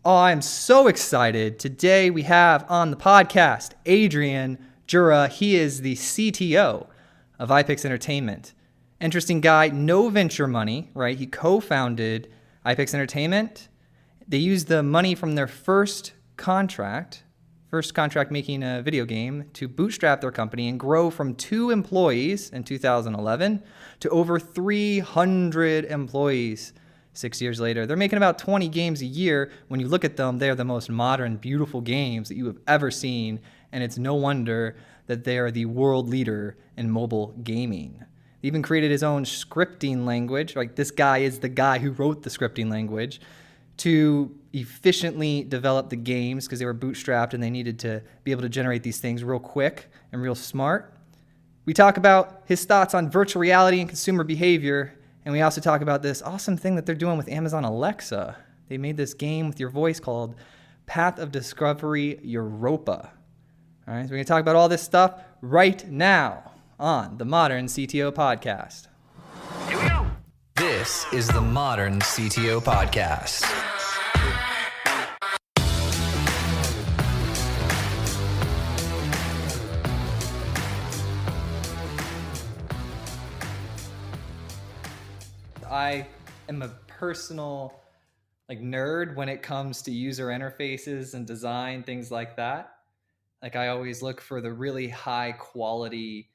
Oh, I'm so excited. Today we have on the podcast Adrian Djura. He is the CTO of Eipix Entertainment. Interesting guy, no venture money, right? He co-founded Eipix Entertainment. They used the money from their first contract making a video game to bootstrap their company and grow from 2 employees in 2011 to over 300 employees 6 years later. They're making about 20 games a year. When you look at them, they're the most modern, beautiful games that you have ever seen, and it's no wonder that they are the world leader in mobile gaming. He even created his own scripting language. Like, this guy is the guy who wrote the scripting language to efficiently develop the games because they were bootstrapped and they needed to be able to generate these things real quick and real smart. We talk about his thoughts on virtual reality and consumer behavior, and we also talk about this awesome thing that they're doing with Amazon Alexa. They made this game with your voice called Path of Discovery Europa. All right, so we're going to talk about all this stuff right now on the Modern CTO Podcast. Here we go. This is the Modern CTO Podcast. I am a personal nerd when it comes to user interfaces and design, things like that. I always look for the really high quality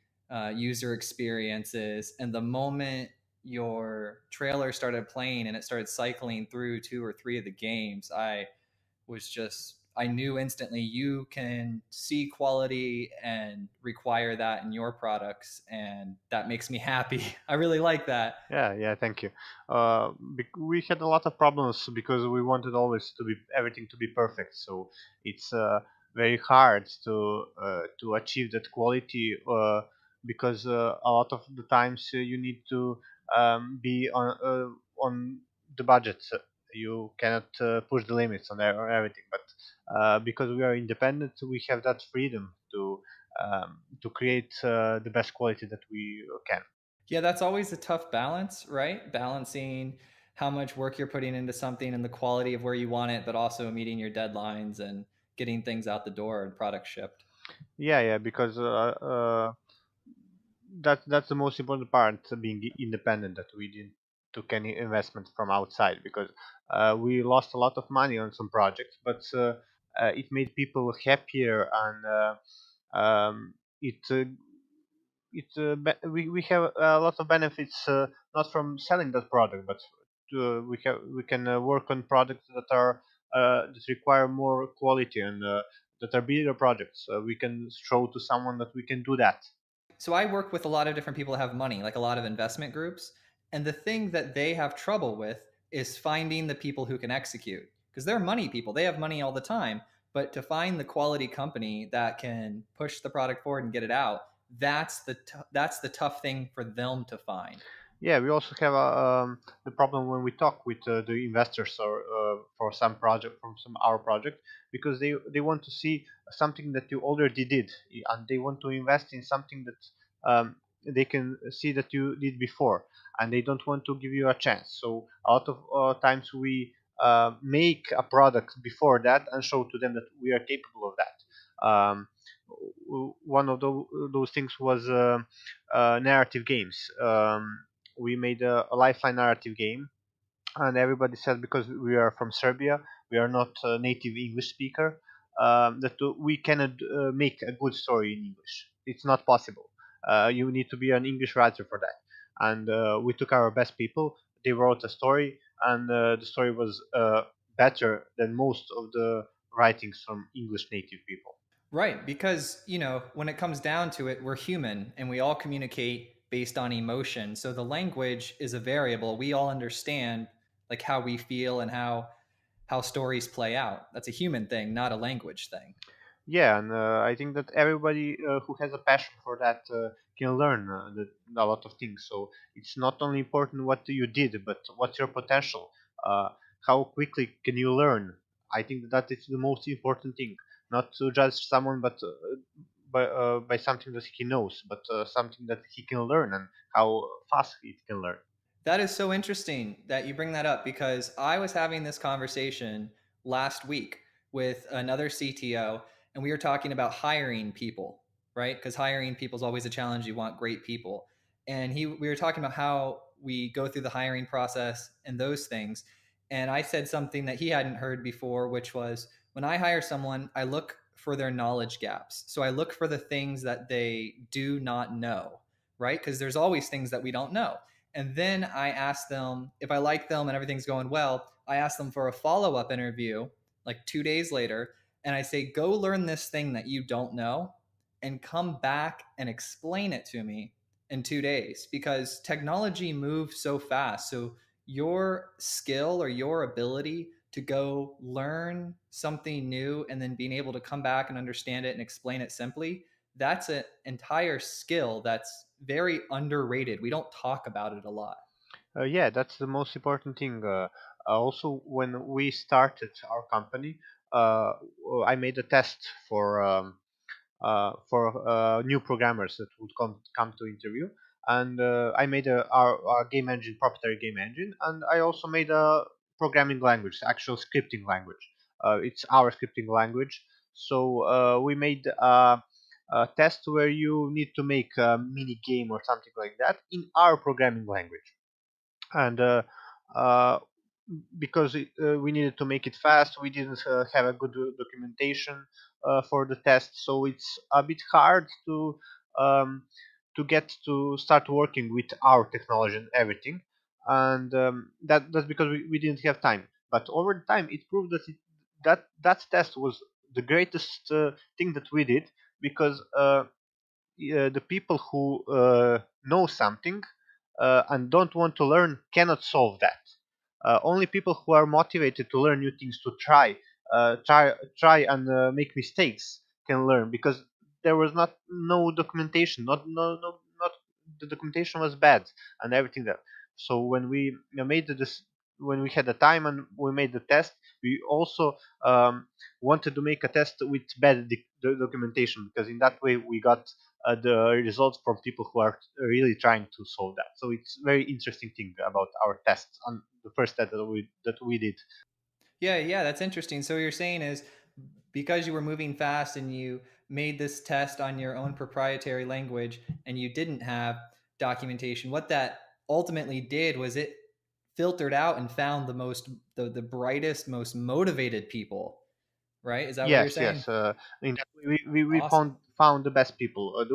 user experiences. And the moment your trailer started playing and it started cycling through 2 or 3 of the games, I knew instantly you can see quality and require that in your products. And that makes me happy. I really like that. Yeah, thank you. We had a lot of problems because we wanted always to be everything to be perfect. So it's very hard to achieve that quality because a lot of the times you need to be on the budget. You cannot push the limits on everything. But because we are independent, we have that freedom to create the best quality that we can. Yeah, that's always a tough balance, right? Balancing how much work you're putting into something and the quality of where you want it, but also meeting your deadlines and getting things out the door and products shipped. Yeah, because that's the most important part, being independent, that we didn't took any investment from outside, because we lost a lot of money on some projects, but it made people happier, and it we have a lot of benefits, not from selling that product, but we can work on products that require more quality, and that are bigger projects. We can show to someone that we can do that. So I work with a lot of different people that have money, like a lot of investment groups. And the thing that they have trouble with is finding the people who can execute, because they're money people. They have money all the time. But to find the quality company that can push the product forward and get it out, that's the tough thing for them to find. Yeah, we also have the problem when we talk with the investors, or for some project, from some our project, because they want to see something that you already did, and they want to invest in something that they can see that you did before, and they don't want to give you a chance. So a lot of times we make a product before that and show to them that we are capable of that. One of those things was narrative games. We made a lifeline narrative game, and everybody said, because we are from Serbia, we are not a native English speaker, that we cannot make a good story in English. It's not possible. You need to be an English writer for that. And we took our best people. They wrote a story, and the story was better than most of the writings from English native people. Right, because when it comes down to it, we're human and we all communicate based on emotion. So the language is a variable. We all understand how we feel and how stories play out. That's a human thing, not a language thing. Yeah, and I think that everybody who has a passion for that can learn a lot of things. So it's not only important what you did, but what's your potential. Uh, how quickly can you learn? I think that is the most important thing. Not to judge someone, but by something that he knows, but something that he can learn, and how fast he can learn. That is so interesting that you bring that up, because I was having this conversation last week with another CTO, and we were talking about hiring people, right? Because hiring people is always a challenge. You want great people. And we were talking about how we go through the hiring process and those things. And I said something that he hadn't heard before, which was when I hire someone, I look for their knowledge gaps. So I look for the things that they do not know, right? Because there's always things that we don't know. And then I ask them if I like them and everything's going well. I ask them for a follow up interview like 2 days later. And I say, go learn this thing that you don't know and come back and explain it to me in 2 days because technology moves so fast. So your skill or your ability to go learn something new and then being able to come back and understand it and explain it simply, that's an entire skill that's very underrated. We don't talk about it a lot. Yeah, that's the most important thing. Also, when we started our company, uh, I made a test for new programmers that would come to interview. And I made our game engine, proprietary game engine, and I also made a programming language, actual scripting language. It's our scripting language. So we made a test where you need to make a mini game or something like that in our programming language. And uh, because we needed to make it fast, we didn't have a good documentation for the test, so it's a bit hard um, to get to start working with our technology and everything. And that's because we didn't have time. But over the time, it proved that test was the greatest thing that we did, because the people who know something and don't want to learn cannot solve that. Only people who are motivated to learn new things, to try and make mistakes, can learn, because there was not no documentation, not the documentation was bad and everything that. So when we made this, when we had the time and we made the test, we also wanted to make a test with bad documentation, because in that way we got the results from people who are really trying to solve that. So it's very interesting thing about our tests on the first test that we did. Yeah, yeah, that's interesting. So what you're saying is because you were moving fast and you made this test on your own proprietary language and you didn't have documentation, what that ultimately did was it filtered out and found the brightest, most motivated people, right? Is that what you're Yes, saying? yes. In that way, we Awesome. found the best people,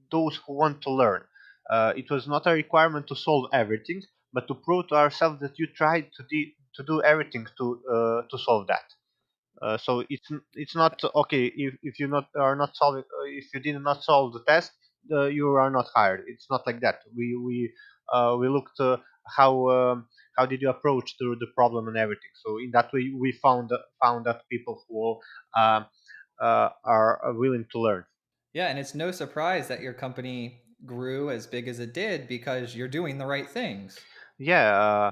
those who want to learn. It was not a requirement to solve everything, but to prove to ourselves that you tried to do everything to solve that. So it's not okay if you not are not solving, if you did not solve the test, you are not hired. It's not like that. We looked how did you approach the problem and everything. So in that way we found that people who um, are willing to learn. Yeah, and it's no surprise that your company grew as big as it did because you're doing the right things. Yeah.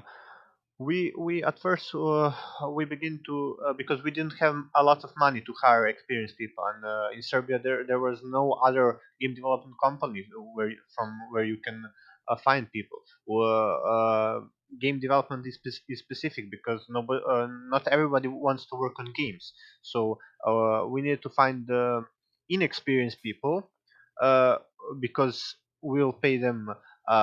We at first we begin to because we didn't have a lot of money to hire experienced people, and in Serbia there was no other game development company where you can find people. Game development is specific because not everybody wants to work on games, so we needed to find inexperienced people, uh, because we'll pay them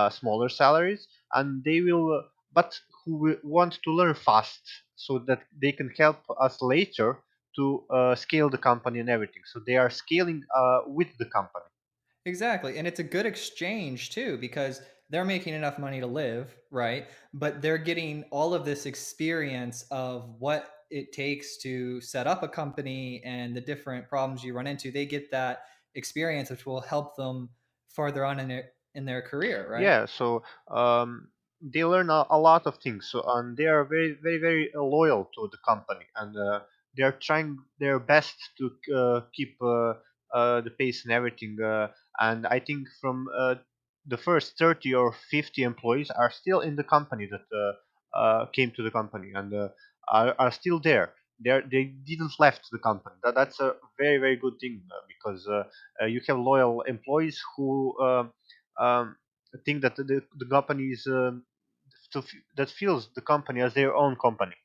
smaller salaries, and they will but who want to learn fast, so that they can help us later to scale the company and everything. So they are scaling with the company. Exactly. And it's a good exchange too, because they're making enough money to live, right? But they're getting all of this experience of what it takes to set up a company and the different problems you run into. They get that experience, which will help them farther on in their career, right? Yeah, so they learn a lot of things. So and they are very very very loyal to the company, and they are trying their best to keep the pace and everything. And I think from the first 30 or 50 employees are still in the company that came to the company, and are still there. They didn't left the company. That's a very very good thing, because you have loyal employees who um, think that the company that feels the company as their own company.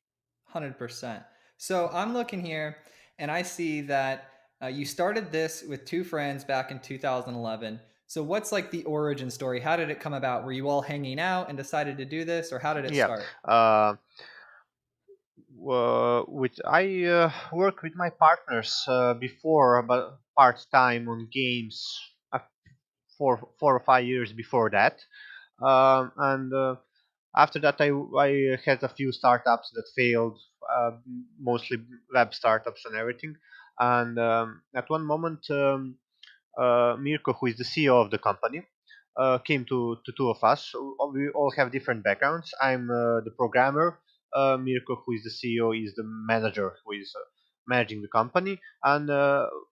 100%. So I'm looking here and I see that you started this with two friends back in 2011. So what's like the origin story? How did it come about? Were you all hanging out and decided to do this, or how did it Yeah. start? With I worked with my partners before, but part time on games, 4 or 5 years before that, and after that I had a few startups that failed, uh, mostly web startups and everything. And at one moment, Mirko, who is the CEO of the company, came to two of us. So we all have different backgrounds. I'm the programmer. Mirko, who is the CEO, is the manager who is managing the company, and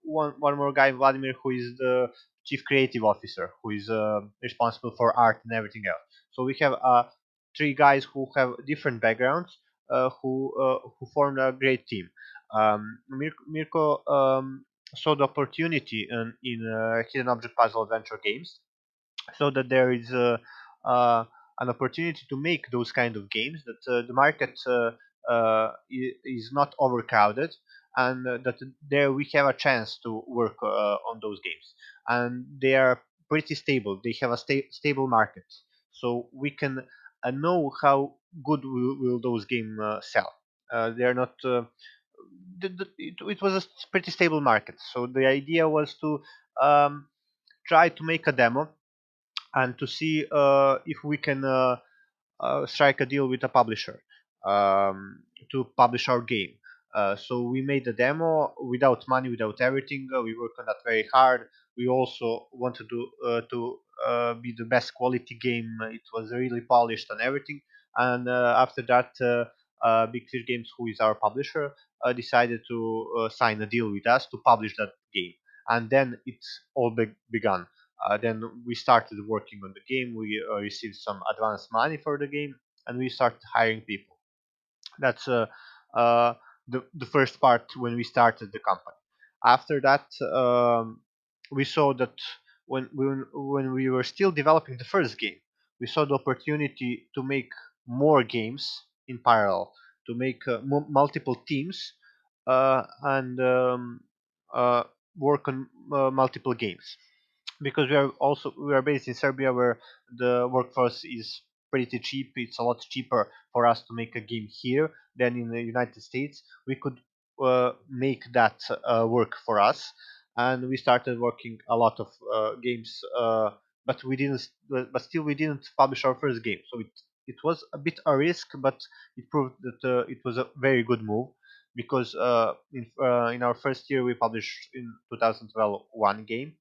one more guy, Vladimir, who is the chief creative officer, who is responsible for art and everything else. So we have three guys who have different backgrounds, who formed a great team. Mirko saw the opportunity in hidden object puzzle adventure games, so that there is uh, an opportunity to make those kind of games, that the market is not overcrowded, and that there we have a chance to work on those games, and they are pretty stable. They have a stable market, so we can know how good will those games sell. They are not. It was a pretty stable market, so the idea was to um, try to make a demo and to see if we can strike a deal with a publisher to publish our game. So we made a demo without money, without everything. We worked on that very hard. We also wanted to be the best quality game. It was really polished and everything. And after that, Big Fish Games, who is our publisher, decided to sign a deal with us to publish that game. And then it's all begun. Then we started working on the game. We received some advance money for the game, and we started hiring people. That's the first part when we started the company. After that, we saw that when we were still developing the first game, we saw the opportunity to make more games in parallel, to make multiple teams, and uh, work on multiple games, because we are based in Serbia, where the workforce is pretty cheap. It's a lot cheaper for us to make a game here than in the United States. We could make that work for us, and we started working a lot of games. But we didn't. But still, we didn't publish our first game. So it was a bit a risk, but it proved that it was a very good move, because in our first year we published in 2012 one game,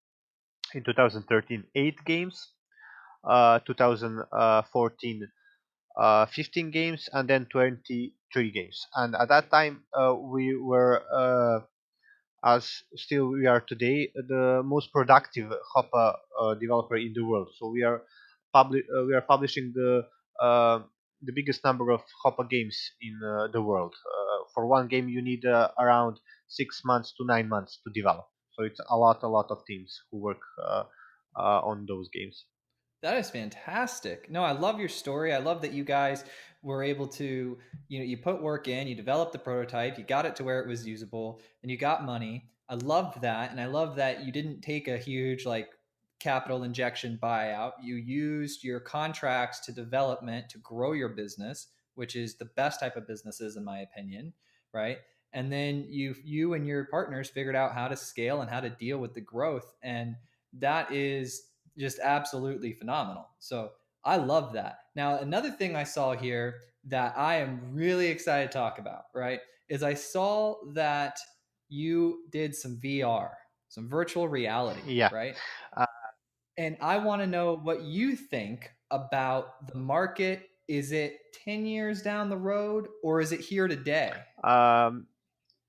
in 2013 8 games, 2014 15 games, and then 23 games. And at that time, we were, as still we are today, the most productive Hoppa developer in the world. So we are publishing the biggest number of Hoppa games in the world. For one game, you need around 6 months to 9 months to develop. So it's a lot of teams who work on those games. That is fantastic. No, I love your story. I love that you guys were able to, you put work in, you developed the prototype, you got it to where it was usable, and you got money. I loved that. And I love that you didn't take a huge like capital injection buyout. You used your contracts to development to grow your business, which is the best type of businesses in my opinion, right? And then you and your partners figured out how to scale and how to deal with the growth. And that is just absolutely phenomenal. So I love that. Now, another thing I saw here that I am really excited to talk about, right, is I saw that you did some VR, some virtual reality, Yeah. right? Uh, And I want to know what you think about the market. Is it 10 years down the road or is it here today? um,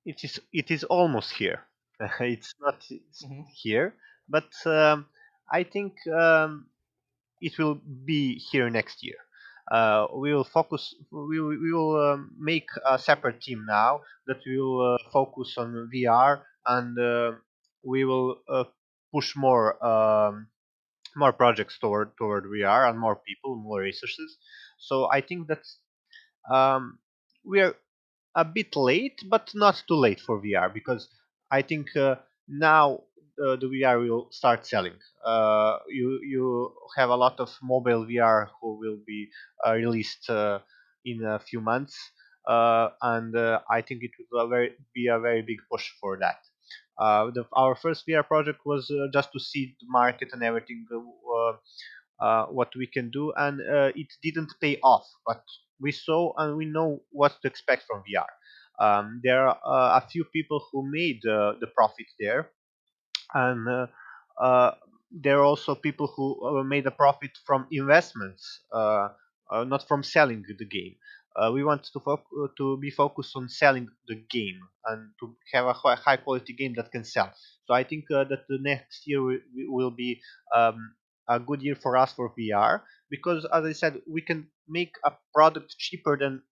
it is almost here. It's not Mhm. here, but I think it will be here next year. We will focus. We will make a separate team now that will focus on VR, and we will push more projects toward VR, and more people, more resources. So I think that um, we are. a bit late, but not too late for VR, because I think now the VR will start selling. You have a lot of mobile VR who will be released in a few months, and I think it will be a very big push for that. Our first VR project was just to see the market and everything, what we can do, and it didn't pay off. But we saw and we know what to expect from VR. There are a few people who made the profit there, and there are also people who made a profit from investments, not from selling the game. We want to be focused on selling the game and to have a high quality game that can sell. So I think that the next year will be a good year for us for VR, because, as I said, we can make a product cheaper than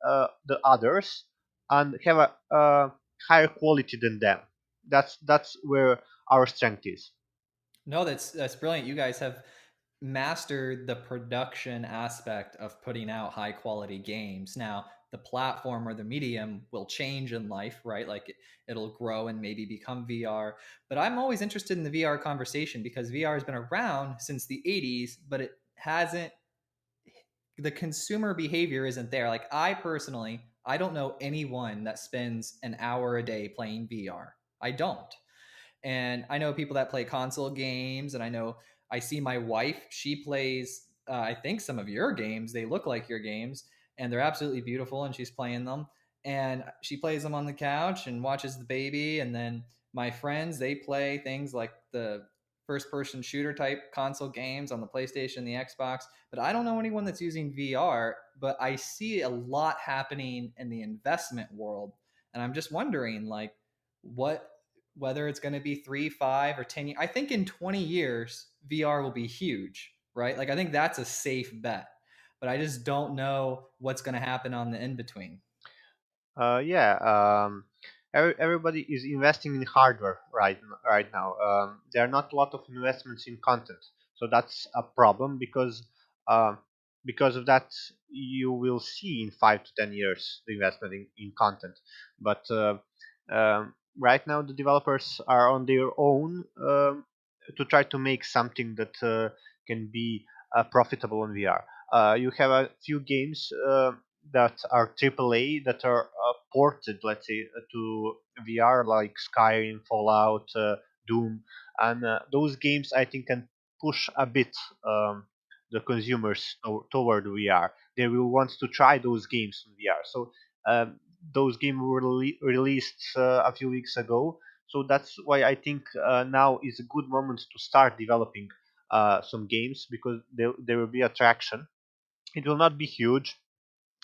the others and have a higher quality than them. That's where our strength is. No, that's brilliant. You guys have mastered the production aspect of putting out high quality games. Now, the platform or the medium will change in life, right? Like it'll grow and maybe become VR. But I'm always interested in the VR conversation because VR has been around since the 80s, but it hasn't, the consumer behavior isn't there. Like I personally, I don't know anyone that spends an hour a day playing VR. I don't. And I know people that play console games, and I see my wife. She plays, I think some of your games. They look like your games, and they're absolutely beautiful. And she's playing them, and she plays them on the couch and watches the baby. And then my friends, they play things like the first-person shooter type console games on the PlayStation, the Xbox. But I don't know anyone that's using VR. But I see a lot happening in the investment world, and I'm just wondering, like, what whether it's going to be 3, 5, or 10 years. I think in 20 years, VR will be huge, right? Like, I think that's a safe bet. But I just don't know what's going to happen on the in between. Yeah, everybody is investing in hardware right now. There are not a lot of investments in content, so that's a problem, um, because of that you will see in 5 to 10 years the investment in content. But right now the developers are on their own, to try to make something that can be profitable on VR. You have a few games that are AAA that are ported, let's say, to VR, like Skyrim, Fallout, Doom, and those games I think can push a bit the consumers toward VR. They will want to try those games in VR. So those games were released a few weeks ago. So that's why I think now is a good moment to start developing some games, because there will be attraction. It will not be huge.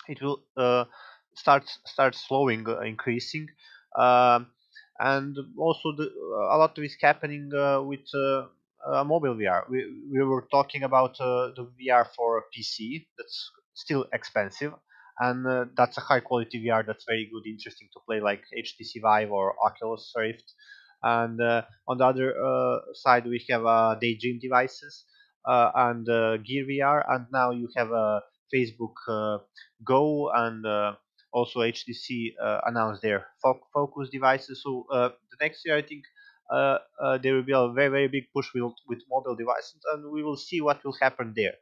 It will start slowing, increasing, um, and also a lot is happening with mobile VR. We were talking about the VR for PC. That's still expensive, and that's a high quality VR that's very good, interesting to play, like HTC Vive or Oculus Rift. And on the other side, we have Daydream devices and Gear VR, and now you have Facebook Go, and also HTC announced their focus devices. So the next year, I think there will be a very very big push with mobile devices, and we will see what will happen there.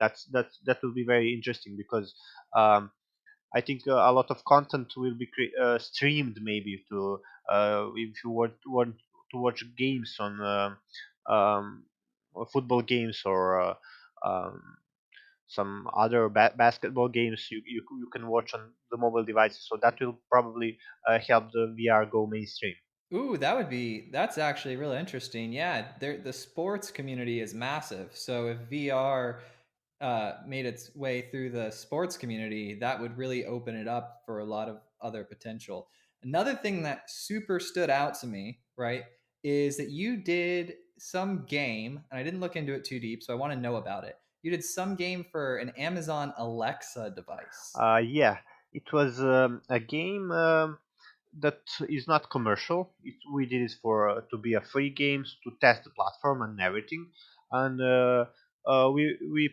That will be very interesting, because I think a lot of content will be streamed, maybe to if you want to watch games on um, football games, or some other basketball games, you can watch on the mobile devices. So that will probably help the VR go mainstream. Ooh, that's actually really interesting. Yeah, the sports community is massive. So if VR made its way through the sports community, that would really open it up for a lot of other potential. Another thing that super stood out to me, right, is that you did some game, and I didn't look into it too deep, so I want to know about it. You did some game for an Amazon Alexa device. Yeah, it was a game that is not commercial. We did it for to be a free game to test the platform and everything, and we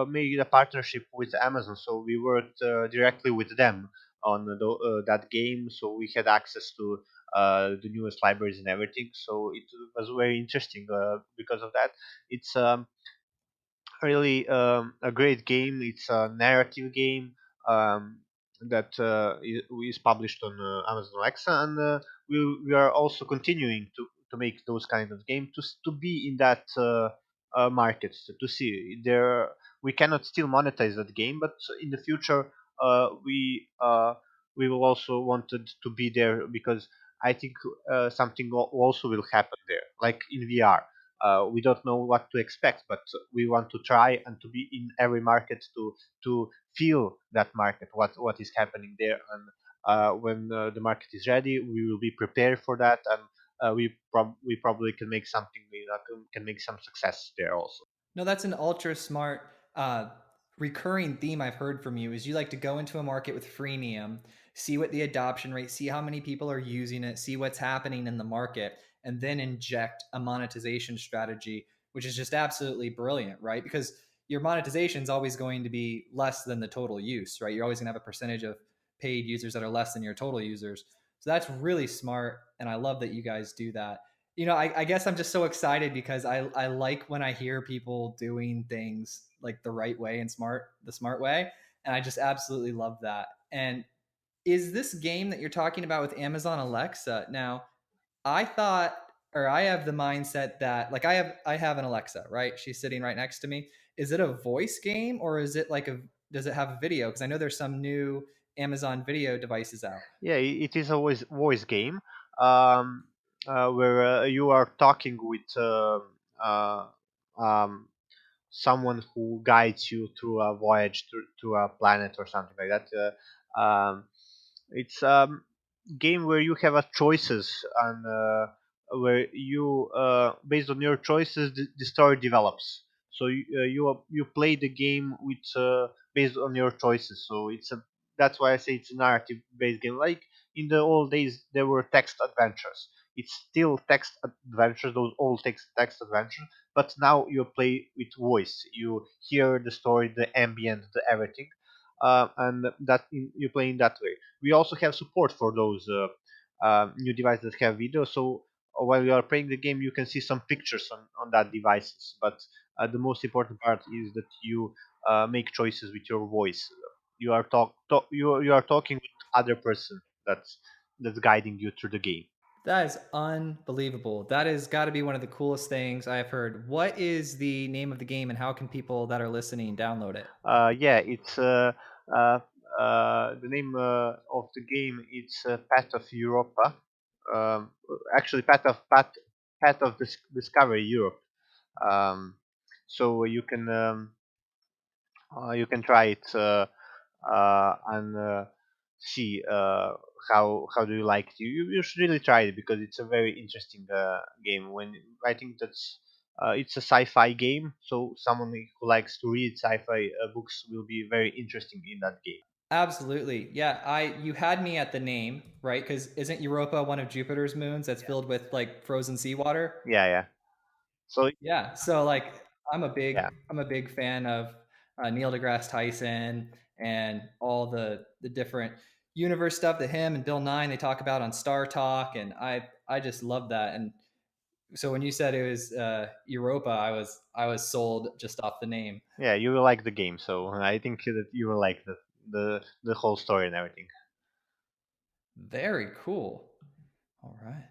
made a partnership with Amazon, so we worked directly with them on that game, so we had access to the newest libraries and everything. So it was very interesting because of that. It's really a great game. It's a narrative game that is published on Amazon Alexa, and we are also continuing to make those kind of games to be in that market to see there. We cannot still monetize that game, but in the future we will also wanted to be there because I think something also will happen there, like in VR. We don't know what to expect, but we want to try and to be in every market to feel that market, what is happening there, and when the market is ready, we will be prepared for that, and we probably can make something, can make some success there also. No, that's an ultra smart recurring theme I've heard from you is you like to go into a market with freemium, see what the adoption rate, see how many people are using it, see what's happening in the market, and then inject a monetization strategy, which is just absolutely brilliant, right? Because your monetization is always going to be less than the total use, right? You're always going to have a percentage of paid users that are less than your total users. So that's really smart. And I love that you guys do that. I guess I'm just so excited because I like when I hear people doing things like the right way and the smart way. And I just absolutely love that. And is this game that you're talking about with Amazon Alexa? Now, I thought, or I have the mindset that like I have an Alexa, right? She's sitting right next to me. Is it a voice game or is it like does it have a video? Because I know there's some new Amazon video devices out. Yeah, it is a voice game um, where you are talking with uh, um, someone who guides you through a voyage to a planet or something like that. It's game where you have a choices, and where you based on your choices the story develops. So you play the game with based on your choices. So it's a that's why I say it's a narrative based game. Like in the old days, there were text adventures. It's still text adventures, those old text adventures, but now you play with voice. You hear the story, the ambient, the everything, and you play in that way. We also have support for those new devices that have video. So while you are playing the game, you can see some pictures on that devices. But the most important part is that you make choices with your voice. You are you are talking with other person that's guiding you through the game. That is unbelievable. That has got to be one of the coolest things I've heard. What is the name of the game and how can people that are listening download it? Yeah, it's uh, the name of the game. It's Path of Europa. Um, Actually, Path of Discovery Europe. Um, so you can try it and see how do you like it. You should really try it because it's a very interesting game. When I think that's it's a sci-fi game, so someone who likes to read sci-fi books will be very interesting in that game. Absolutely. Yeah, I you had me at the name, right? Cuz isn't Europa one of Jupiter's moons that's Yeah, filled with like frozen seawater? yeah, yeah. So Yeah. So like yeah, I'm a big fan of Neil deGrasse Tyson and all the different universe stuff that him and Bill Nye they talk about on Star Talk and I just love that and so when you said it was Europa, I was sold just off the name. yeah, you will like the game. So I think that you will like the whole story and everything. Very cool. All right.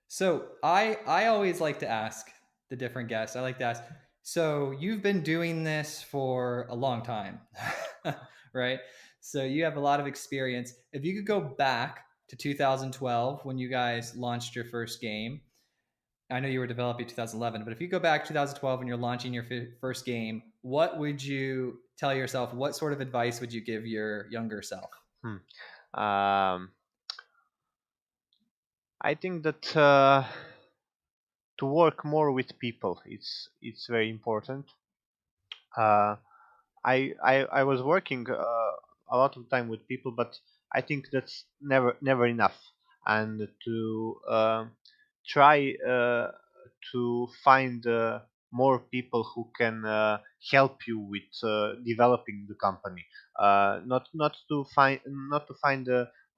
So I always like to ask the different guests. I like to ask. So you've been doing this for a long time, right? So you have a lot of experience. If you could go back to 2012 when you guys launched your first game, I know you were developing 2011, but if you go back 2012 when you're launching your first game, what would you tell yourself? What sort of advice would you give your younger self? Hmm. Um, I think that to work more with people, it's very important. Uh, I was working a lot of time with people, but I think that's never enough. And to try to find more people who can help you with developing the company. Not to find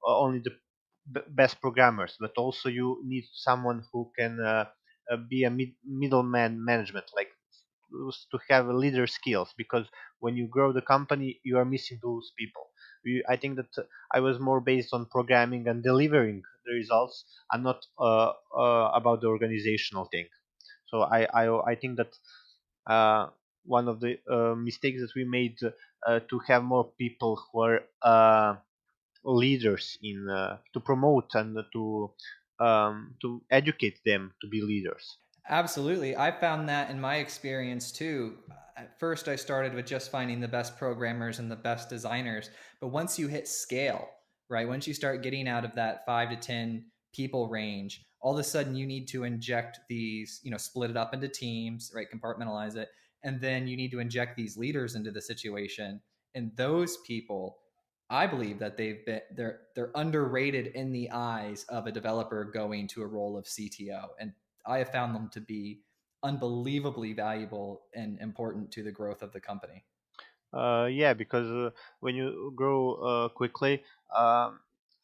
only the best programmers, but also you need someone who can be a middleman management, like to have leader skills, because when you grow the company you are missing those people. I think that I was more based on programming and delivering the results, and not about the organizational thing. So I think that uh, one of the mistakes that we made to have more people who are leaders in to promote and to educate them to be leaders. Absolutely. I found that in my experience too. At first, I started with just finding the best programmers and the best designers. But once you hit scale, right, once you start getting out of that 5 to 10 people range, all of a sudden you need to inject these, split it up into teams, right, compartmentalize it. And then you need to inject these leaders into the situation. And those people, I believe that they're underrated in the eyes of a developer going to a role of CTO. And I have found them to be unbelievably valuable and important to the growth of the company. Yeah, because when you grow quickly, um,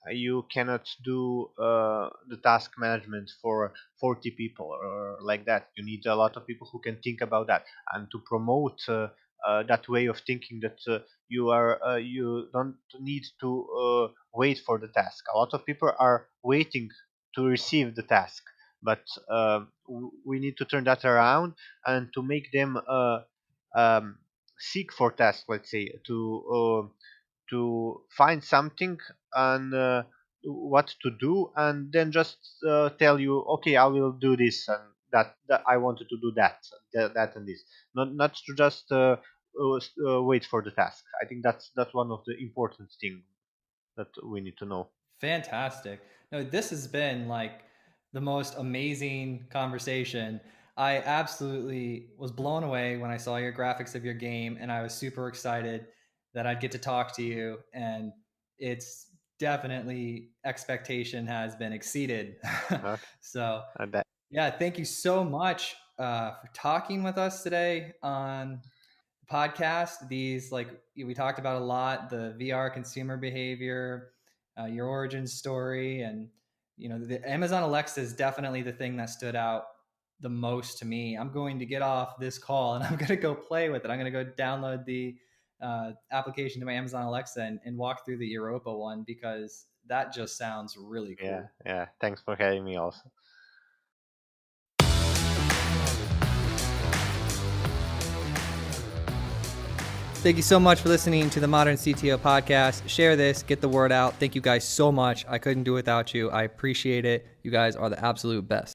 you cannot do the task management for 40 people or like that. You need a lot of people who can think about that, and to promote that way of thinking, that you don't need to wait for the task. A lot of people are waiting to receive the task, but we need to turn that around and to make them um, seek for tasks, let's say, to find something and what to do, and then just tell you, okay, I will do this, and that I wanted to do that and this, not to just wait for the task. I think that's one of the important things that we need to know. Fantastic. No, this has been like the most amazing conversation. I absolutely was blown away when I saw your graphics of your game, and I was super excited that I'd get to talk to you. And it's definitely expectation has been exceeded. Okay, So, that yeah, thank you so much for talking with us today on the podcast. These, like we talked about a lot, the VR consumer behavior, your origin story, and the Amazon Alexa is definitely the thing that stood out the most to me. I'm going to get off this call and I'm going to go play with it. I'm going to go download the application to my Amazon Alexa and walk through the Europa one, because that just sounds really yeah, cool. yeah, thanks for having me also. Thank you so much for listening to the Modern CTO podcast. Share this, get the word out. Thank you guys so much. I couldn't do it without you. I appreciate it. You guys are the absolute best.